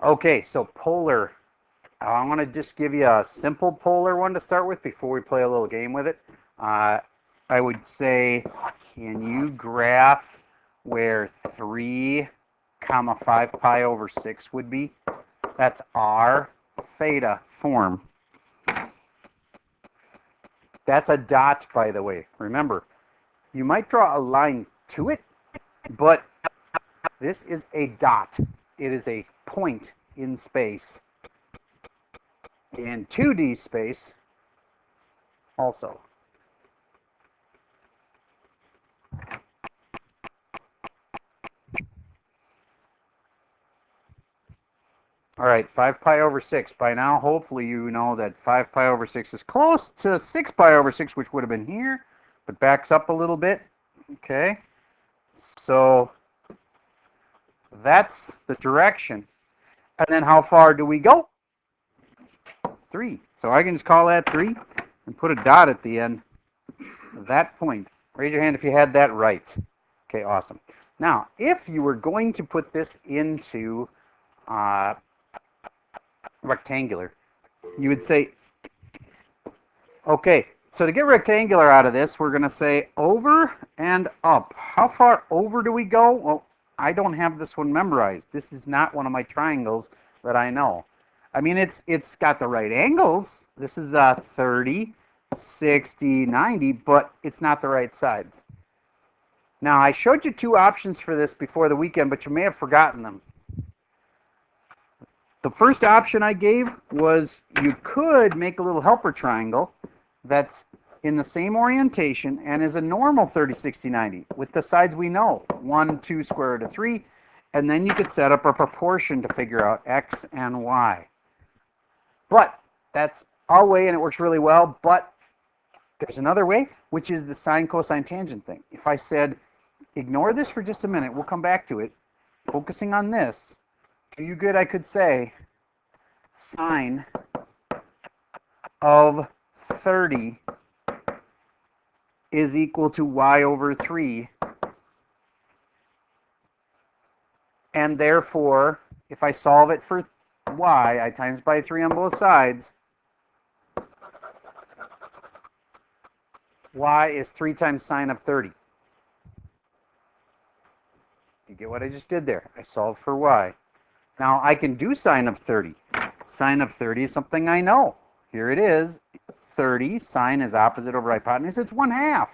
Okay, so polar. I want to just give you a simple polar one to start with before we play a little game with it. Uh, I would say, can you graph where 3 comma 5 pi over 6 would be? That's r theta form. That's a dot, by the way. Remember, you might draw a line to it, but this is a dot. It is a point in space. In 2D space, also. All right, 5 pi over 6. By now, hopefully you know that 5 pi over 6 is close to 6 pi over 6, which would have been here, but backs up a little bit. Okay, so that's the direction. And then how far do we go? 3. So I can just call that 3 and put a dot at the end of that point. Raise your hand if you had that right. Okay, awesome. Now, if you were going to put this into rectangular, you would say, okay, so to get rectangular out of this, we're going to say over and up. How far over do we go? Well, I don't have this one memorized. This is not one of my triangles that I know. I mean, it's got the right angles. This is 30, 60, 90, but it's not the right sides. Now, I showed you 2 options for this before the weekend, but you may have forgotten them. The first option I gave was you could make a little helper triangle that's in the same orientation and is a normal 30, 60, 90 with the sides we know, 1, 2, square root of 3, and then you could set up a proportion to figure out x and y. But that's our way and it works really well, but there's another way, which is the sine, cosine, tangent thing. If I said, ignore this for just a minute, we'll come back to it, focusing on this, to you good, I could say sine of 30 is equal to y over 3. And therefore, if I solve it for y, I times by 3 on both sides. Y is 3 times sine of 30. You get what I just did there? I solved for y. Now, I can do sine of 30. Sine of 30 is something I know. Here it is. 30. Sine is opposite over hypotenuse. It's 1/2.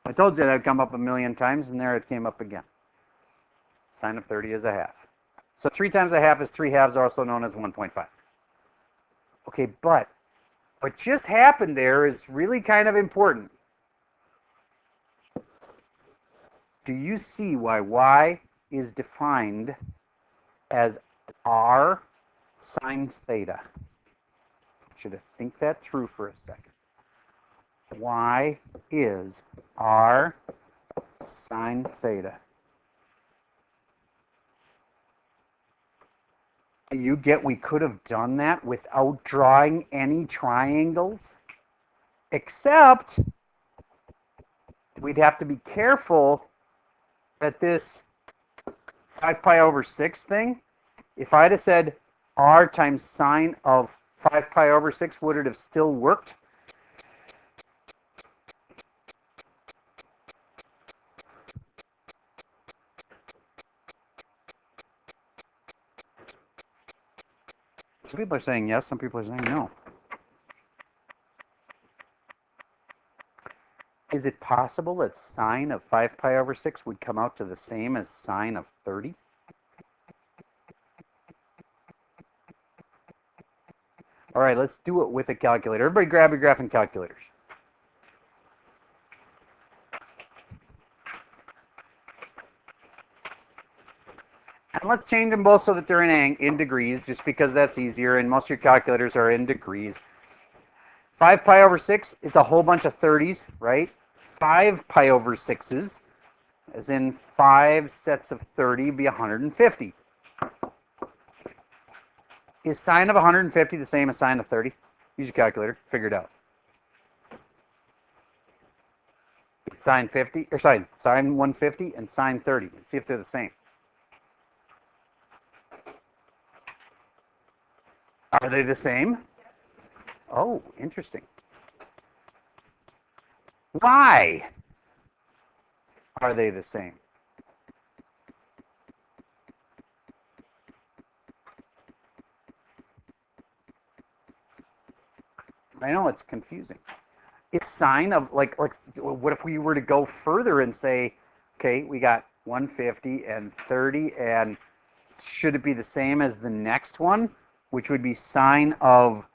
I told you that would come up a million times, and there it came up again. Sine of 30 is 1/2. So 3 times 1/2 is 3/2, also known as 1.5. Okay, but what just happened there is really kind of important. Do you see why y is defined as r sine theta? I want you to think that through for a second. Y is r sine theta. You get we could have done that without drawing any triangles, except we'd have to be careful that this 5 pi over 6 thing, if I'd have said r times sine of 5 pi over 6, would it have still worked? Some people are saying yes, some people are saying no. Is it possible that sine of 5 pi over 6 would come out to the same as sine of 30? All right, let's do it with a calculator. Everybody grab your graphing calculators. And let's change them both so that they're in degrees, just because that's easier, and most of your calculators are in degrees. 5 pi over 6, it's a whole bunch of 30s, right? 5 pi over 6s, as in 5 sets of 30, be 150. Is sine of 150 the same as sine of 30? Use your calculator, figure it out. Sine 50, or sine 150 and sine 30. Let's see if they're the same. Are they the same? Oh, interesting. Why are they the same? I know it's confusing. It's sign of like what if we were to go further and say, okay, we got 150 and 30, and should it be the same as the next one, which would be sine of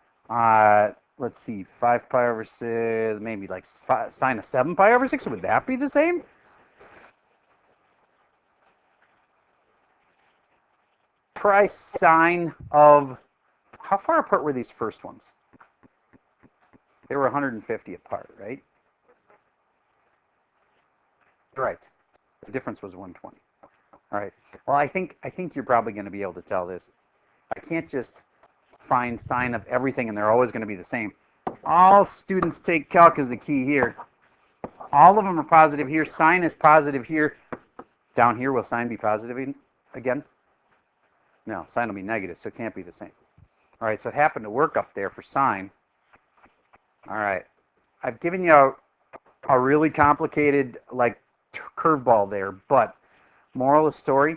let's see, 5 pi over 6, maybe like sine of 7 pi over 6. Would that be the same? Try sine of, how far apart were these first ones? They were 150 apart, right? Right. The difference was 120. All right. Well, I think you're probably going to be able to tell this. I can't just find sine of everything and they're always going to be the same. All students take calc as the key here. All of them are positive here. Sine is positive here. Down here, will sine be positive again? No, sine will be negative, so it can't be the same. All right, so it happened to work up there for sine. All right, I've given you a really complicated like curveball there, but moral of the story,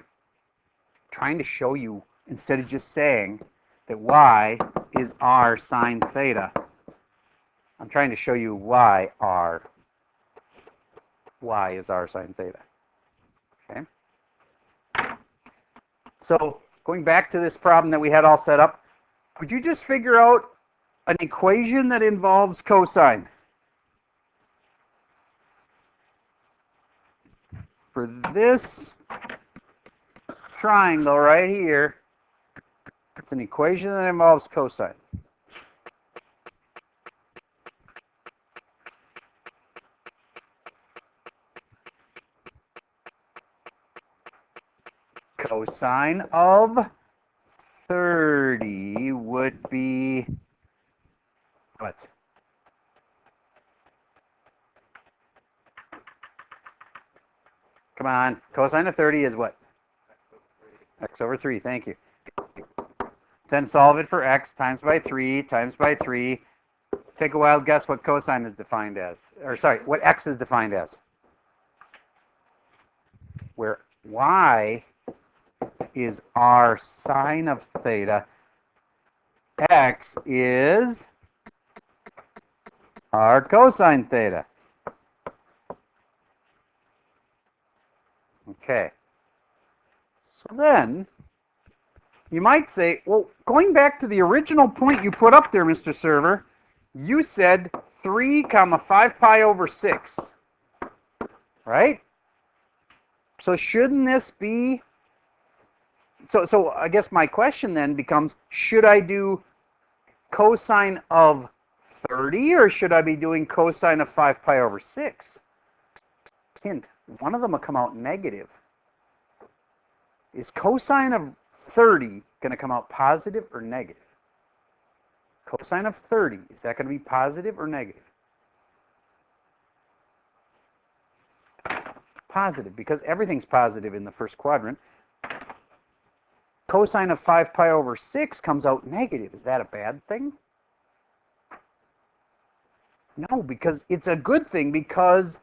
trying to show you, instead of just saying that y is r sine theta, I'm trying to show you y is r sine theta. Okay. So going back to this problem that we had all set up, would you just figure out an equation that involves cosine? For this triangle right here, it's an equation that involves cosine. Cosine of 30 would be what? Come on, cosine of 30 is what? X over 3, thank you. Then solve it for x times by 3 times by 3. Take a wild guess what cosine is defined as. Or sorry, what x is defined as. Where y is r sine of theta, x is r cosine theta. Okay. So then, you might say, well, going back to the original point you put up there, Mr. Server, you said 3 comma 5 pi over 6, right? So shouldn't this be, so I guess my question then becomes, should I do cosine of 30 or should I be doing cosine of 5 pi over 6? Hint, one of them will come out negative. Is cosine of 30 going to come out positive or negative? Cosine of 30, is that going to be positive or negative? Positive, because everything's positive in the first quadrant. Cosine of 5 pi over 6 comes out negative. Is that a bad thing? No, because it's a good thing, because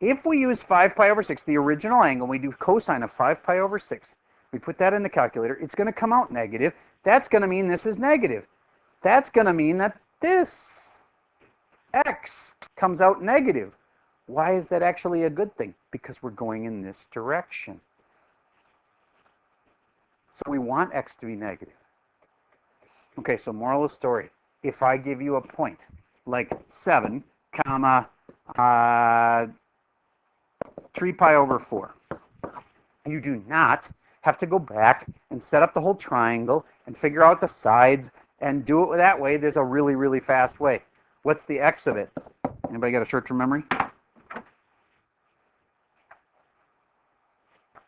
if we use 5 pi over 6, the original angle, we do cosine of 5 pi over 6, we put that in the calculator, it's going to come out negative. That's going to mean this is negative. That's going to mean that this x comes out negative. Why is that actually a good thing? Because we're going in this direction. So we want x to be negative. Okay, so moral of the story. If I give you a point, like 7, comma, 3 pi over 4, you do not have to go back and set up the whole triangle and figure out the sides and do it that way. There's a really, really fast way. What's the x of it? Anybody got a short-term memory?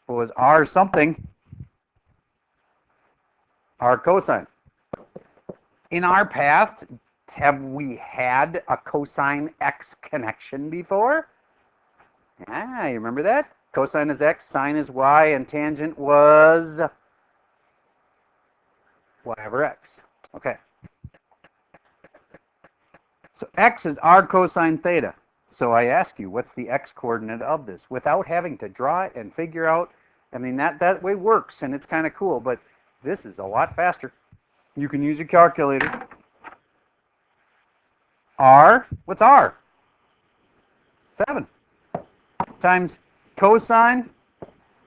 Well, is r something? R cosine. In our past, have we had a cosine x connection before? Ah, you remember that? Cosine is x, sine is y, and tangent was y over x. Okay. So x is r cosine theta. So I ask you, what's the x coordinate of this? Without having to draw it and figure out, I mean, that way works, and it's kind of cool, but this is a lot faster. You can use your calculator. R, what's R? 7 times cosine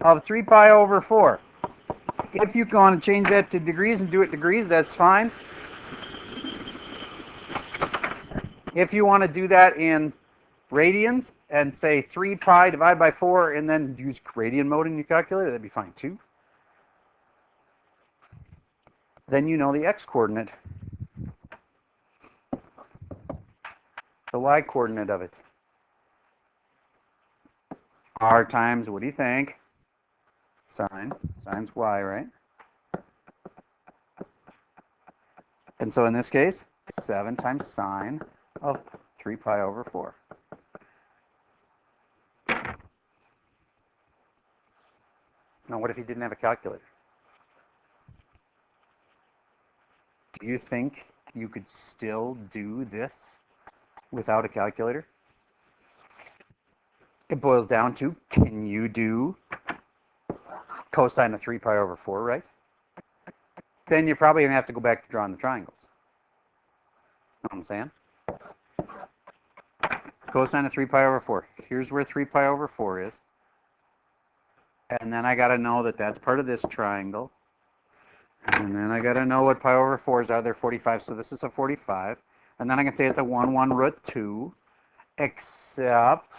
of 3 pi over 4. If you want to change that to degrees and do it degrees, that's fine. If you want to do that in radians and say 3 pi divided by 4 and then use radian mode in your calculator, that'd be fine too. Then you know the x coordinate, the y coordinate of it. R times, what do you think? Sine. Sine's y, right? And so in this case, 7 times sine of 3 pi over 4. Now, what if you didn't have a calculator? Do you think you could still do this without a calculator? It boils down to, can you do cosine of 3 pi over 4, right? Then you're probably going to have to go back to drawing the triangles. Know what I'm saying? Cosine of 3 pi over 4. Here's where 3 pi over 4 is. And then I got to know that that's part of this triangle. And then I got to know what pi over 4s are. They're 45, so this is a 45. And then I can say it's a 1 root 2, except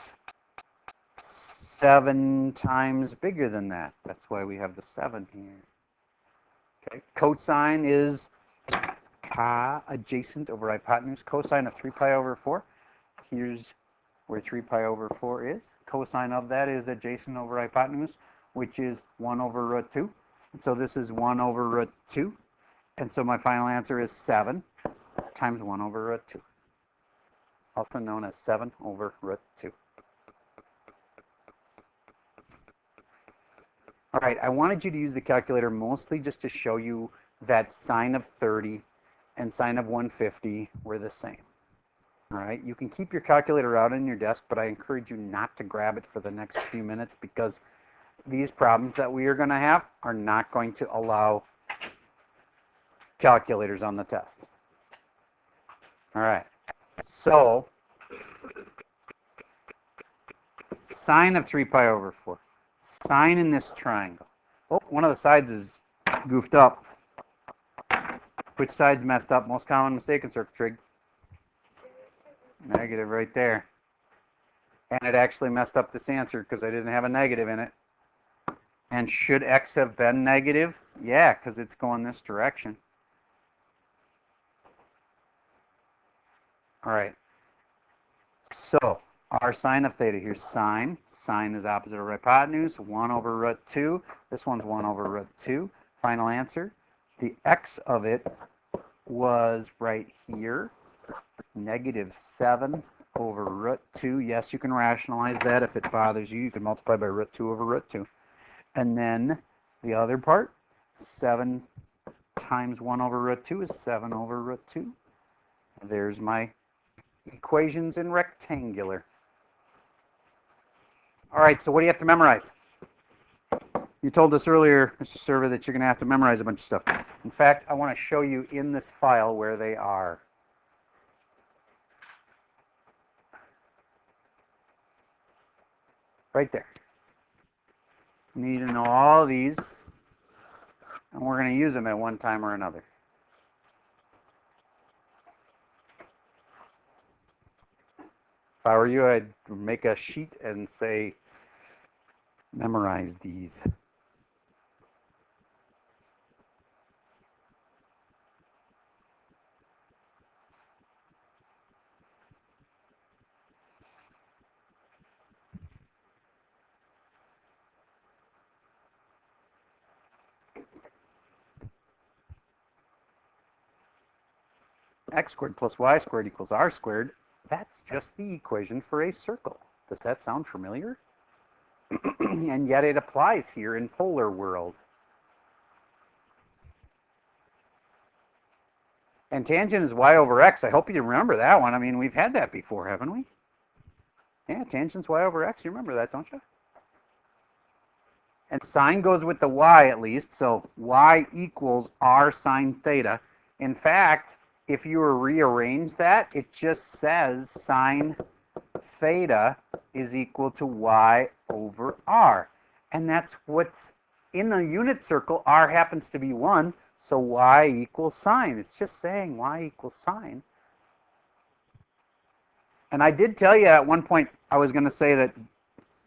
7 times bigger than that. That's why we have the 7 here. Okay, cosine is ka adjacent over hypotenuse. Cosine of 3 pi over 4. Here's where 3 pi over 4 is. Cosine of that is adjacent over hypotenuse, which is 1 over root 2. And so this is 1 over root 2. And so my final answer is 7 times 1 over root 2. Also known as 7 over root 2. All right, I wanted you to use the calculator mostly just to show you that sine of 30 and sine of 150 were the same. All right, you can keep your calculator out on your desk, but I encourage you not to grab it for the next few minutes because these problems that we are going to have are not going to allow calculators on the test. All right, so sine of 3 pi over 4. Sine in this triangle. Oh, one of the sides is goofed up. Which side's messed up? Most common mistake in circuit trig. Negative right there. And it actually messed up this answer because I didn't have a negative in it. And should x have been negative? Yeah, because it's going this direction. All right. So our sine of theta, here's sine. Sine is opposite of hypotenuse, 1 over root 2. This one's 1 over root 2. Final answer. The x of it was right here, negative 7 over root 2. Yes, you can rationalize that. If it bothers you, you can multiply by root 2 over root 2. And then the other part, 7 times 1 over root 2 is 7 over root 2. There's my equations in rectangular. All right, so what do you have to memorize? You told us earlier, Mr. Server, that you're going to have to memorize a bunch of stuff. In fact, I want to show you in this file where they are. Right there. You need to know all of these, and we're going to use them at one time or another. If I were you, I'd make a sheet and say, memorize these. X squared plus y squared equals r squared. That's just the equation for a circle. Does that sound familiar? And yet it applies here in polar world. And tangent is y over x. I hope you remember that one. I mean, we've had that before, haven't we? Yeah, tangent's y over x. You remember that, don't you? And sine goes with the y at least, so y equals r sine theta. In fact, if you were rearrange that, it just says sine theta is equal to y over r. And that's what's in the unit circle. R happens to be 1, so y equals sine. It's just saying y equals sine. And I did tell you at one point I was going to say that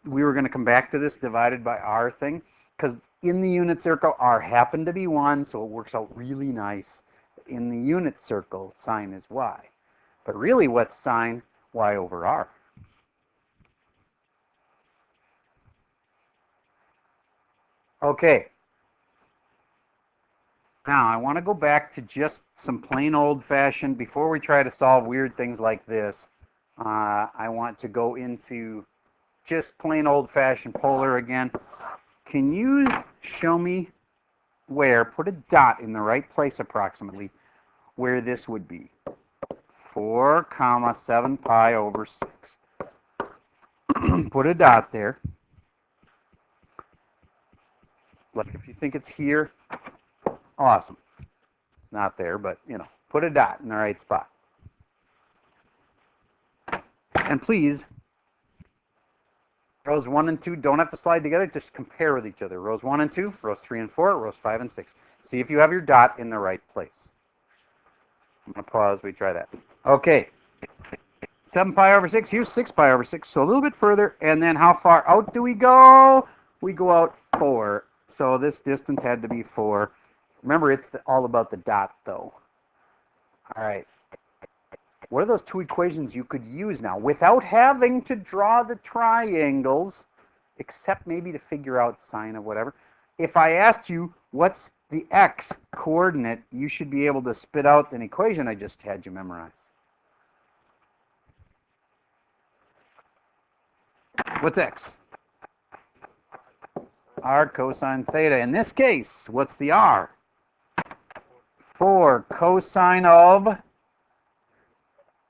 we were going to come back to this divided by r thing, because in the unit circle, r happened to be 1, so it works out really nice. In the unit circle, sine is y. But really, what's sine? Y over r. Okay. Now, I want to go back to just some plain old-fashioned, before we try to solve weird things like this, I want to go into just plain old-fashioned polar again. Can you show me where, put a dot in the right place approximately, where this would be? 4 comma 7 pi over 6. Put a dot there. Like if you think it's here, awesome. It's not there, but you know, put a dot in the right spot. And please, rows 1 and 2 don't have to slide together, just compare with each other. Rows 1 and 2, rows 3 and 4, rows 5 and 6. See if you have your dot in the right place. I'm going to pause, we try that. Okay. 7 pi over 6, here's 6 pi over 6, so a little bit further, and then how far out do we go? We go out 4, so this distance had to be 4. Remember, it's all about the dot, though. All right. What are those two equations you could use now without having to draw the triangles, except maybe to figure out sine of whatever? If I asked you what's the x coordinate, you should be able to spit out an equation I just had you memorize. What's x? R cosine theta. In this case, what's the r? 4 cosine of...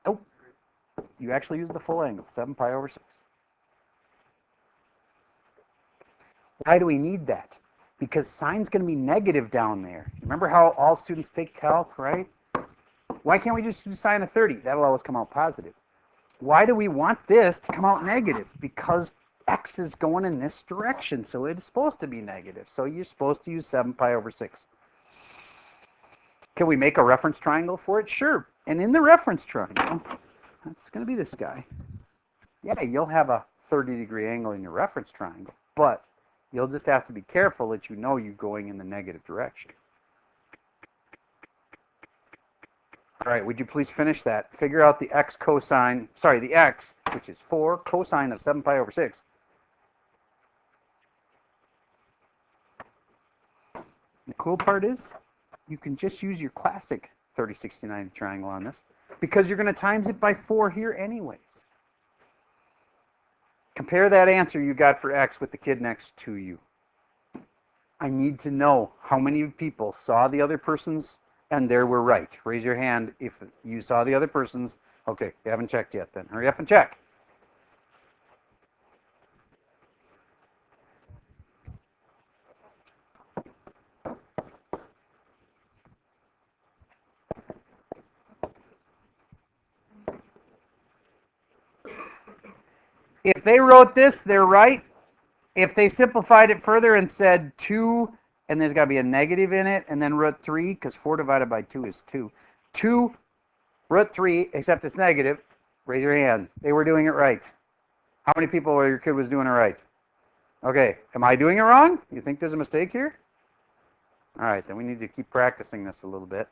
Oh, you actually use the full angle, 7 pi over 6. Why do we need that? Because sine's going to be negative down there. Remember how all students take calc, right? Why can't we just do sine of 30? That'll always come out positive. Why do we want this to come out negative? Because x is going in this direction, so it's supposed to be negative. So you're supposed to use 7 pi over 6. Can we make a reference triangle for it? Sure. And in the reference triangle, that's going to be this guy. Yeah, you'll have a 30-degree angle in your reference triangle, but you'll just have to be careful that you know you're going in the negative direction. All right, would you please finish that? Figure out the x cosine, sorry, the x, which is 4 cosine of 7 pi over 6. The cool part is you can just use your classic 30, 60, 90 triangle on this because you're going to times it by 4 here anyways. Compare that answer you got for x with the kid next to you. I need to know how many people saw the other person's and they were right. Raise your hand if you saw the other person's. Okay, you haven't checked yet then. Hurry up and check. If they wrote this, they're right. If they simplified it further and said 2, and there's got to be a negative in it, and then root 3, because 4 divided by 2 is 2. 2 root 3, except it's negative. Raise your hand. They were doing it right. How many people your kid was doing it right? Okay, am I doing it wrong? You think there's a mistake here? All right, then we need to keep practicing this a little bit.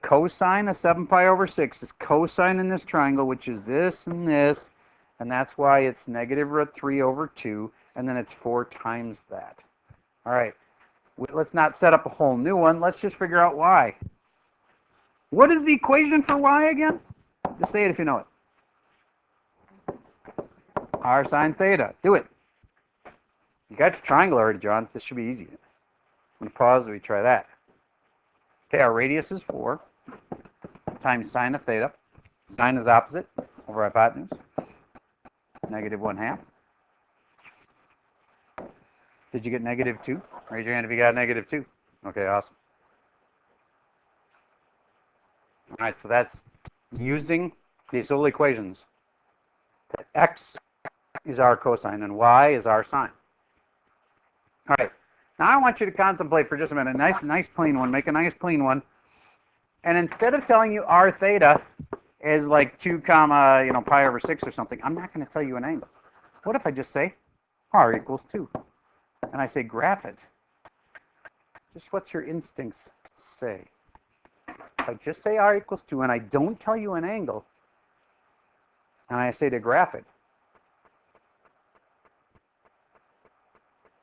Cosine of 7 pi over 6 is cosine in this triangle, which is this and this, and that's why it's negative root 3 over 2, and then it's 4 times that. All right, let's not set up a whole new one. Let's just figure out y. What is the equation for y again? Just say it if you know it. R sine theta. Do it. You got your triangle already, John. This should be easy. I'm going to pause and we try that. Okay, our radius is 4. times sine of theta. Sine is opposite over hypotenuse. Negative 1/2. Did you get negative 2? Raise your hand if you got negative 2. Okay, awesome. All right, so that's using these little equations. That x is our cosine and y is our sine. All right, now I want you to contemplate for just a minute. Nice clean one. Make a nice clean one. And instead of telling you r theta is like 2 comma, pi over 6 or something, I'm not going to tell you an angle. What if I just say r equals 2? And I say graph it. Just what's your instincts say? If I just say r equals 2 and I don't tell you an angle, and I say to graph it,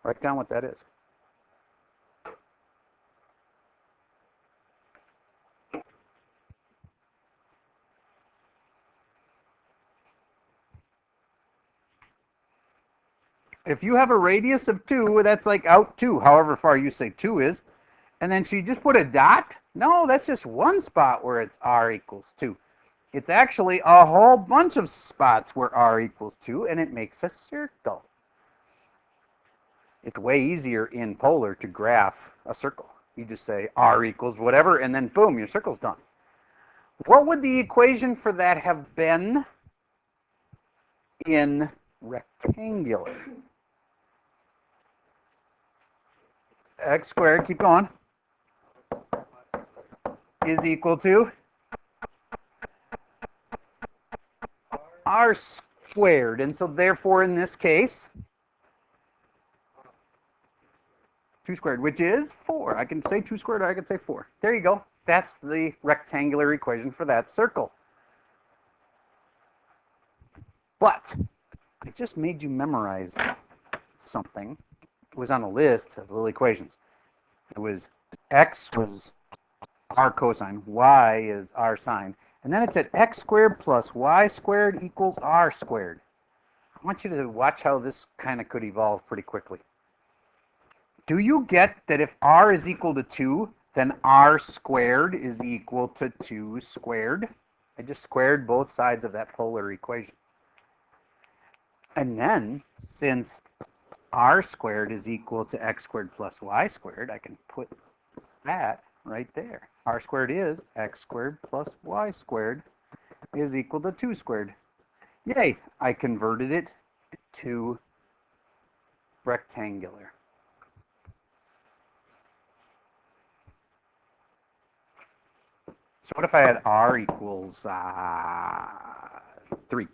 write down what that is. If you have a radius of 2, that's like out 2, however far you say 2 is, and then she just put a dot? No, that's just one spot where it's r equals 2. It's actually a whole bunch of spots where r equals 2, and it makes a circle. It's way easier in Polar to graph a circle. You just say r equals whatever, and then boom, your circle's done. What would the equation for that have been in rectangular? X squared, keep going, is equal to r squared. And so therefore in this case, 2 squared, which is 4. I can say 2 squared or I can say 4. There you go. That's the rectangular equation for that circle. But I just made you memorize something. It was on a list of little equations. It was x was r cosine, y is r sine, and then it said x squared plus y squared equals r squared. I want you to watch how this kind of could evolve pretty quickly. Do you get that if r is equal to 2, then r squared is equal to 2 squared? I just squared both sides of that polar equation. And then, since r squared is equal to x squared plus y squared, I can put that right there. R squared is x squared plus y squared is equal to 2 squared. Yay, I converted it to rectangular. So what if I had r equals 3?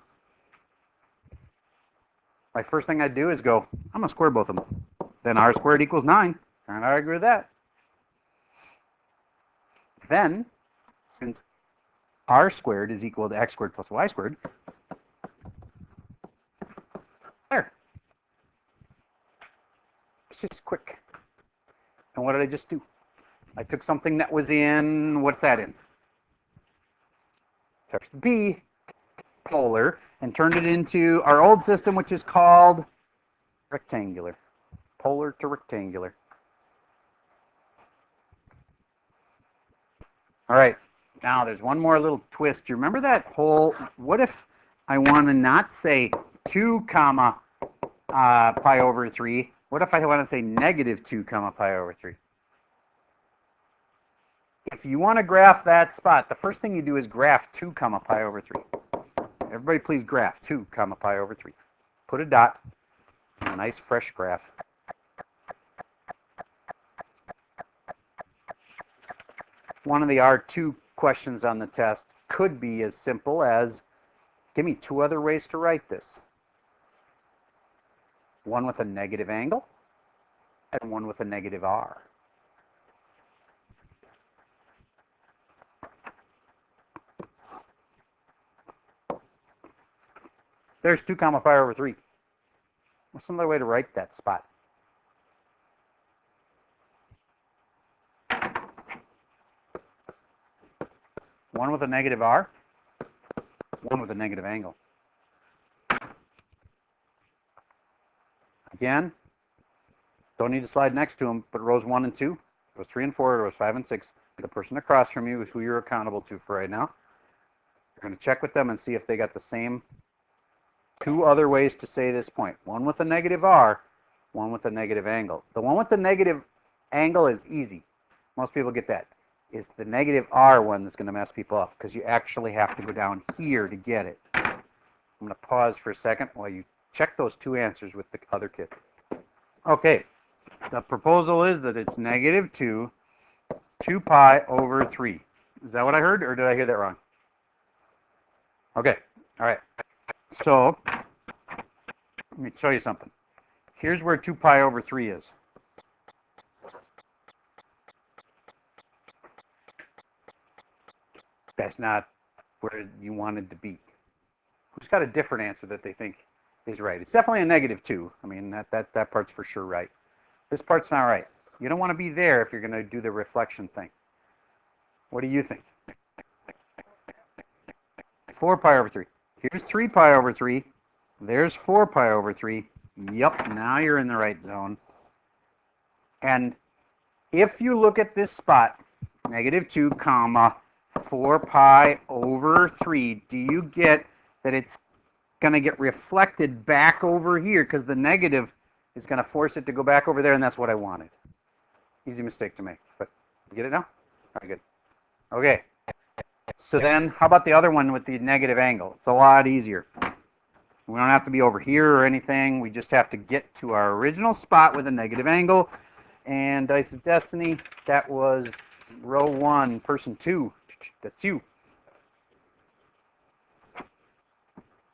My first thing I'd do is go, I'm going to square both of them. Then r squared equals 9. And I agree with that. Then, since r squared is equal to x squared plus y squared, there. It's just quick. And what did I just do? I took something that was in, what's that in? B, polar, and turned it into our old system, which is called rectangular. Polar to rectangular. All right, now there's one more little twist. Do you remember that whole, what if I want to not say 2 comma pi over 3? What if I want to say negative 2 comma pi over 3? If you want to graph that spot, the first thing you do is graph 2 comma pi over 3. Everybody please graph 2 comma pi over 3. Put a dot and a nice fresh graph. One of the R2 questions on the test could be as simple as, give me 2 other ways to write this. One with a negative angle and one with a negative r. There's 2 comma pi over 3. What's another way to write that spot? One with a negative r, one with a negative angle. Again, don't need to slide next to them, but rows 1 and 2, rows 3 and 4, rows 5 and 6, The person across from you is who you're accountable to for right now. You're going to check with them and see if they got the same two other ways to say this point. One with a negative R, one with a negative angle. The one with the negative angle is easy. Most people get that. It's the negative R one that's going to mess people up because you actually have to go down here to get it. I'm going to pause for a second while you check those two answers with the other kid. Okay, the proposal is that it's negative 2 pi over 3. Is that what I heard, or did I hear that wrong? Okay, all right. So let me show you something. Here's where 2 pi over 3 is. That's not where you wanted to be. Who's got a different answer that they think is right? It's definitely a negative 2. I mean, that part's for sure right. This part's not right. You don't want to be there if you're going to do the reflection thing. What do you think? 4 pi over 3. Here's 3 pi over 3. There's 4 pi over 3. Yep, now you're in the right zone. And if you look at this spot, negative 2 comma 4 pi over 3, do you get that it's going to get reflected back over here because the negative is going to force it to go back over there, and that's what I wanted. Easy mistake to make, but you get it now? All right, good. Okay, so then how about the other one with the negative angle? It's a lot easier. We don't have to be over here or anything. We just have to get to our original spot with a negative angle. And Dice of Destiny, that was row 1, person 2. That's you.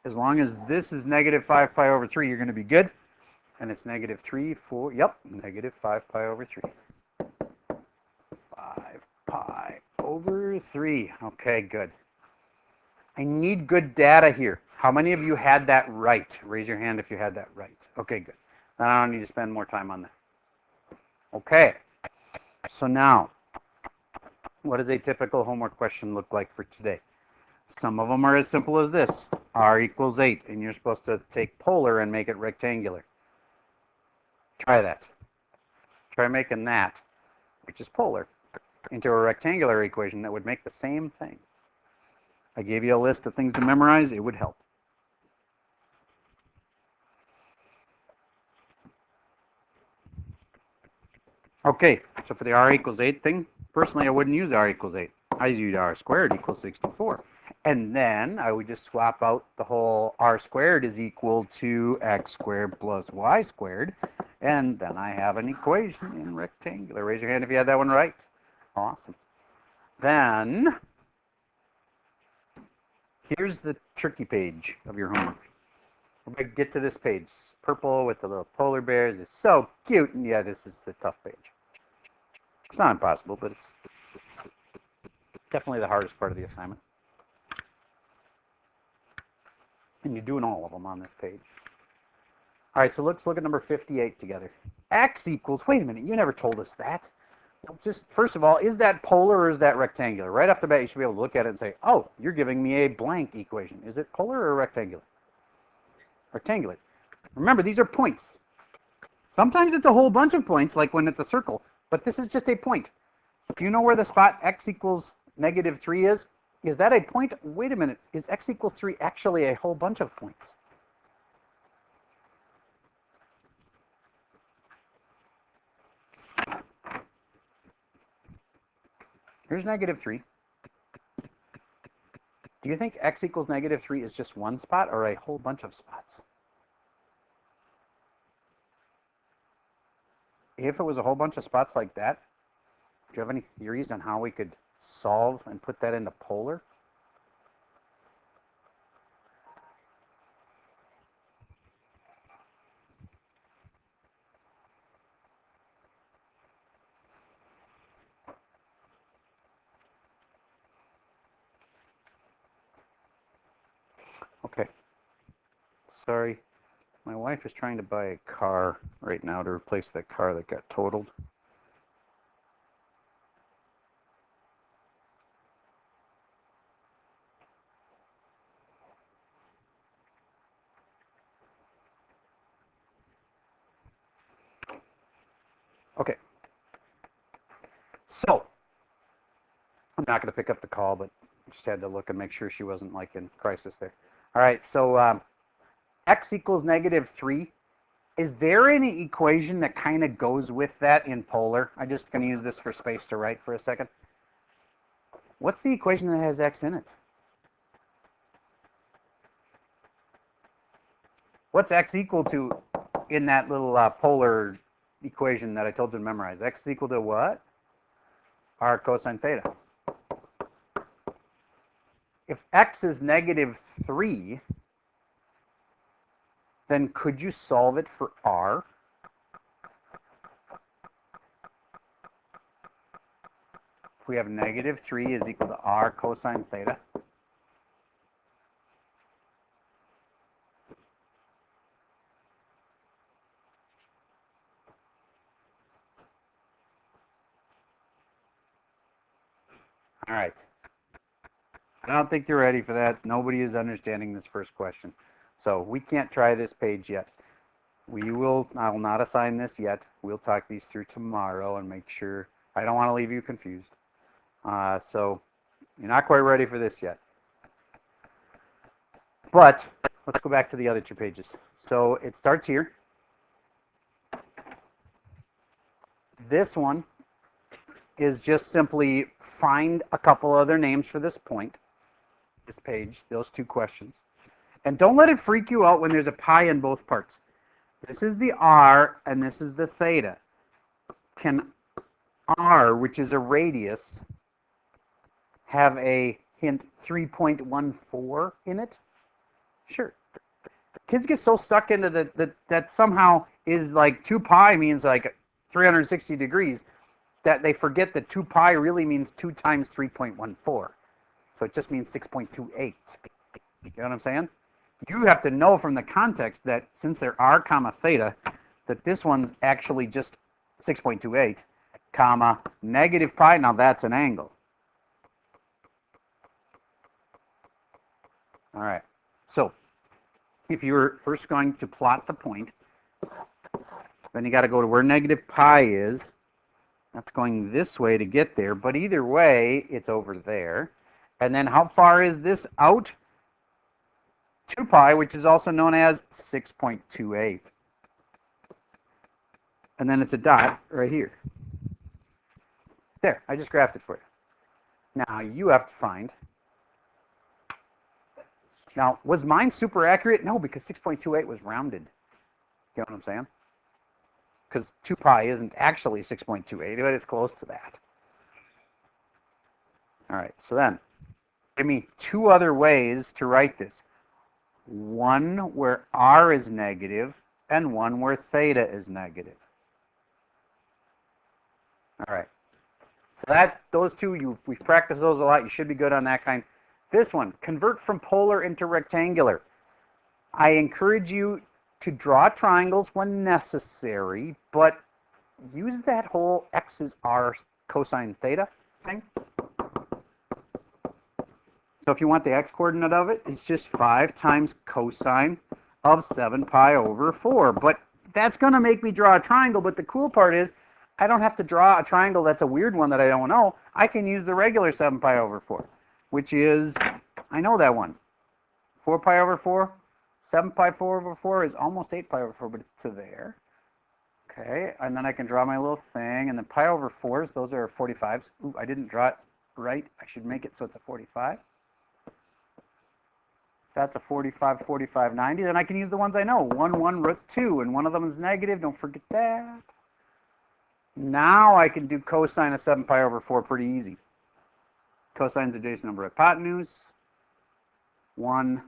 As long as this is negative 5 pi over 3, you're going to be good. And it's negative 3, 4, yep, negative 5 pi over 3. 5 pi over 3. Okay, good. I need good data here. How many of you had that right? Raise your hand if you had that right. Okay, good. Then I don't need to spend more time on that. Okay, so now, what does a typical homework question look like for today? Some of them are as simple as this. R equals 8, and you're supposed to take polar and make it rectangular. Try that. Try making that, which is polar, into a rectangular equation that would make the same thing. I gave you a list of things to memorize. It would help. Okay, so for the R equals 8 thing, personally, I wouldn't use R equals 8. I use R squared equals 64. And then I would just swap out the whole R squared is equal to X squared plus Y squared. And then I have an equation in rectangular. Raise your hand if you had that one right. Awesome. Then, here's the tricky page of your homework. We're going to get to this page. Purple with the little polar bears. It's so cute. And yeah, this is a tough page. It's not impossible, but it's definitely the hardest part of the assignment. And you're doing all of them on this page. All right, so let's look at number 58 together. X equals, wait a minute, you never told us that. Just, first of all, is that polar or is that rectangular? Right off the bat, you should be able to look at it and say, oh, you're giving me a blank equation. Is it polar or rectangular? Rectangular. Remember, these are points. Sometimes it's a whole bunch of points, like when it's a circle, but this is just a point. If you know where the spot X equals negative 3 is that a point? Wait a minute, is X equals 3 actually a whole bunch of points? Here's negative 3. Do you think X equals negative 3 is just one spot or a whole bunch of spots? If it was a whole bunch of spots like that, do you have any theories on how we could solve and put that into polar? Okay. Sorry. My wife is trying to buy a car right now to replace that car that got totaled. Okay. So, I'm not going to pick up the call, but just had to look and make sure she wasn't like in crisis there. All right, so x equals -3. Is there any equation that kind of goes with that in polar? I'm just going to use this for space to write for a second. What's the equation that has x in it? What's x equal to in that little polar equation that I told you to memorize? X is equal to what? R cosine theta. If x is -3, then could you solve it for r? If we have -3 is equal to r cosine theta. All right. I don't think you're ready for that. Nobody is understanding this first question. So we can't try this page yet. I will not assign this yet. We'll talk these through tomorrow and make sure. I don't want to leave you confused. So you're not quite ready for this yet. But let's go back to the other two pages. So it starts here. This one is just simply find a couple other names for this point, this page, those two questions. And don't let it freak you out when there's a pi in both parts. This is the r and this is the theta. Can r, which is a radius, have a hint 3.14 in it? Sure. Kids get so stuck into that somehow is like 2 pi means like 360 degrees that they forget that 2 pi really means 2 times 3.14. So it just means 6.28. You know what I'm saying? You have to know from the context that since there are comma theta, that this one's actually just 6.28, comma, negative pi. Now that's an angle. All right. So if you're first going to plot the point, then you got to go to where negative pi is. That's going this way to get there, but either way, it's over there. And then how far is this out? 2 pi, which is also known as 6.28. And then it's a dot right here. There, I just graphed it for you. Now you have to find. Now, was mine super accurate? No, because 6.28 was rounded. You know what I'm saying? Because 2 pi isn't actually 6.28, but it's close to that. All right, so then, give me two other ways to write this. One where r is negative, and one where theta is negative. All right, so those two, we've practiced those a lot. You should be good on that kind. This one, convert from polar into rectangular. I encourage you to draw triangles when necessary, but use that whole x is r cosine theta thing. So if you want the x coordinate of it, it's just 5 times cosine of 7 pi over 4. But that's going to make me draw a triangle. But the cool part is I don't have to draw a triangle that's a weird one that I don't know. I can use the regular 7 pi over 4, which is, I know that one. 4 pi over 4. 7 pi 4 over 4 is almost 8 pi over 4, but it's to there. Okay, and then I can draw my little thing. And then pi over 4s, those are 45s. Ooh, I didn't draw it right. I should make it so it's a 45. That's a 45, 45, 90. Then I can use the ones I know. 1, 1, root 2. And one of them is negative. Don't forget that. Now I can do cosine of 7 pi over 4 pretty easy. Cosine's adjacent number hypotenuse. 1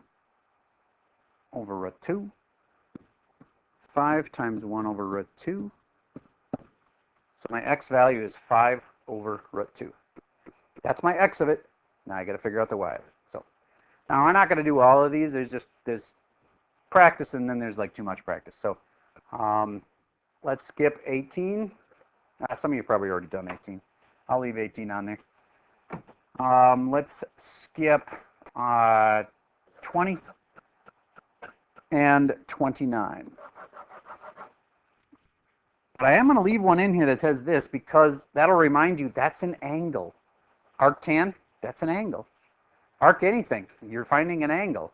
over root 2. 5 times 1 over root 2. So my x value is 5 over root 2. That's my x of it. Now I got to figure out the y of it. So now I'm not going to do all of these. There's practice and then there's like too much practice. So let's skip 18. Some of you probably already done 18. I'll leave 18 on there. Let's skip 20 and 29. But I am going to leave one in here that says this because that'll remind you that's an angle. Arctan, that's an angle. Arc anything, you're finding an angle.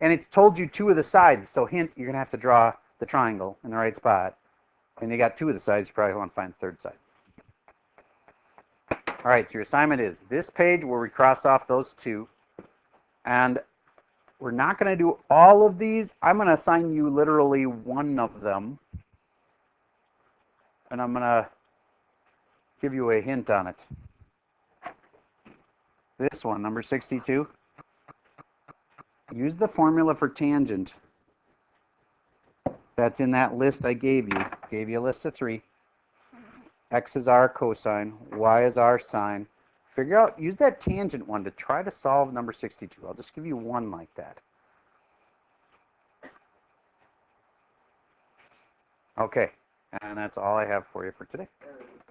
And it's told you two of the sides, so hint, you're going to have to draw the triangle in the right spot. And you got two of the sides, you probably want to find the third side. All right, so your assignment is this page where we cross off those two. And we're not going to do all of these. I'm going to assign you literally one of them. And I'm going to give you a hint on it. This one, number 62. Use the formula for tangent that's in that list I gave you. Gave you a list of 3. X is our cosine, Y is our sine. Figure out, use that tangent one to try to solve number 62. I'll just give you one like that. Okay, and that's all I have for you for today.